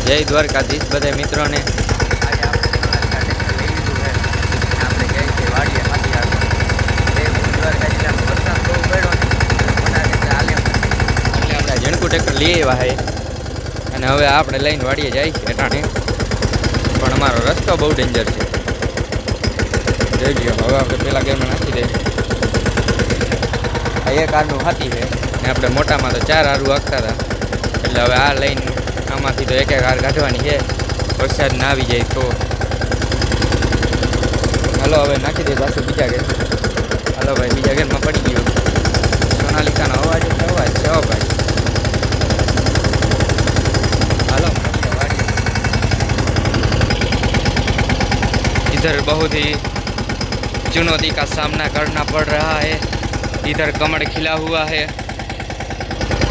જય દ્વારકાધીશ બધા મિત્રોને. આજે આપણે જઈ છીએ વાડીએ માંથી આગળ દ્વારકા જિલ્લામાં વરસાદ બહુ પડ્યો ને એટલે આપણે ઝીણકું ટ્રેક્ટર લઈ આવ્યા છે અને હવે આપણે લઈને વાડીએ જાય છે અટાણે. પણ અમારો રસ્તો બહુ ડેન્જર છે. જોઈ લ્યો. હવે આપણે પેલા ગેરમાં નાખી દઈએ. આ એક આરનું હાથી છે ને આપણે મોટામાં તો 4 આરું હાંકતા હતા. એટલે હવે આ લઈને આમાંથી તો એક હાર કાઢવાની છે. વરસાદ ના આવી જાય તો. હાલો હવે નાખી દઈએ પાછું બીજા ગેર. હાલો ભાઈ, બીજા ગેરમાં પડી ગયો. સોનાલિકાનો અવાજ એટલે અવાજ છે. હો ભાઈ, હાલો. इधर बहुत ही चुनौती का सामना करना पड़ रहा है. इधर कमर खिला हुआ है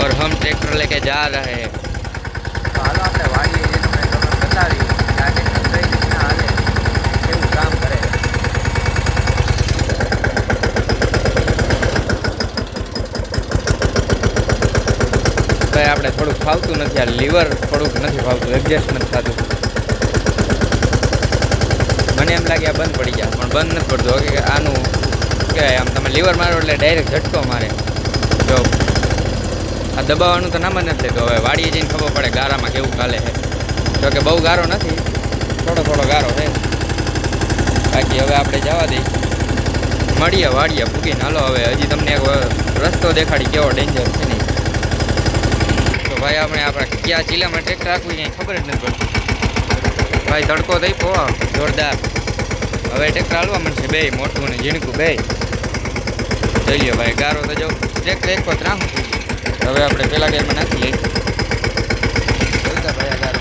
और हम ट्रैक्टर लेके जा रहे हैं. હાલો આપણે વાડીએ જઈને તમને બતાવી આ ટ્રેક્ટર કઈ રીતના હાલે, કેવું કામ કરે. ભાઈ આપણે થોડુંક ફાવતું નથી. આ લીવર થોડુંક નથી ફાવતું, એડજસ્ટ નથી થતું. મને એમ લાગે આ બંધ પડી જાય, પણ બંધ નથી પડતું. કે આનું કહેવાય આમ તમે લીવર મારો એટલે ડાયરેક્ટ ઝટકો મારે. જો આ દબાવવાનું તો નામ જ નથી લેતું. હવે વાડીએ જઈને ખબર પડે ગારામાં કેવું ચાલે છે. જો કે બહુ ગારો નથી, થોડો ગારો છે. બાકી હવે આપણે જવા દઈએ, મળીએ વાડીએ પૂગીને. હાલો હવે હજી તમને એક રસ્તો દેખાડી કેવો ડેન્જર છે નહીં. તો ભાઈ આપણે કયા જિલ્લામાં ટ્રેક્ટર રાખવું કંઈ ખબર જ નથી પડતી. ભાઈ તડકો થઈ પો જોરદાર. હવે ટ્રેક્ટર હાલવા મળશે, બે મોટું અને ઝીણકું બે. જોઈ લ્યો ભાઈ, ગારો તો જો ટ્રેક્ટર એક વખત રાખું. હવે આપણે પેલા ગેરમાં નાખી લઈએ. જોઈતા ભાઈ આ ગારો.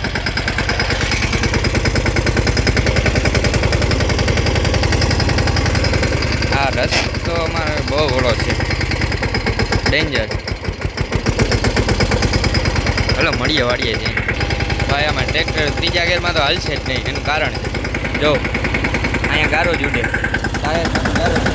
આ રસ્તો અમારે બહુ ઓળો છે, ડેન્જર. હલો મળીએ વાડીએ જઈને. ભાઈ આમાં ટ્રેક્ટર ત્રીજા ગેરમાં તો હાલશે જ નહીં. એનું કારણ જો અહીંયા ગારો જ ઉડે, ટાયરમાં ગારો જ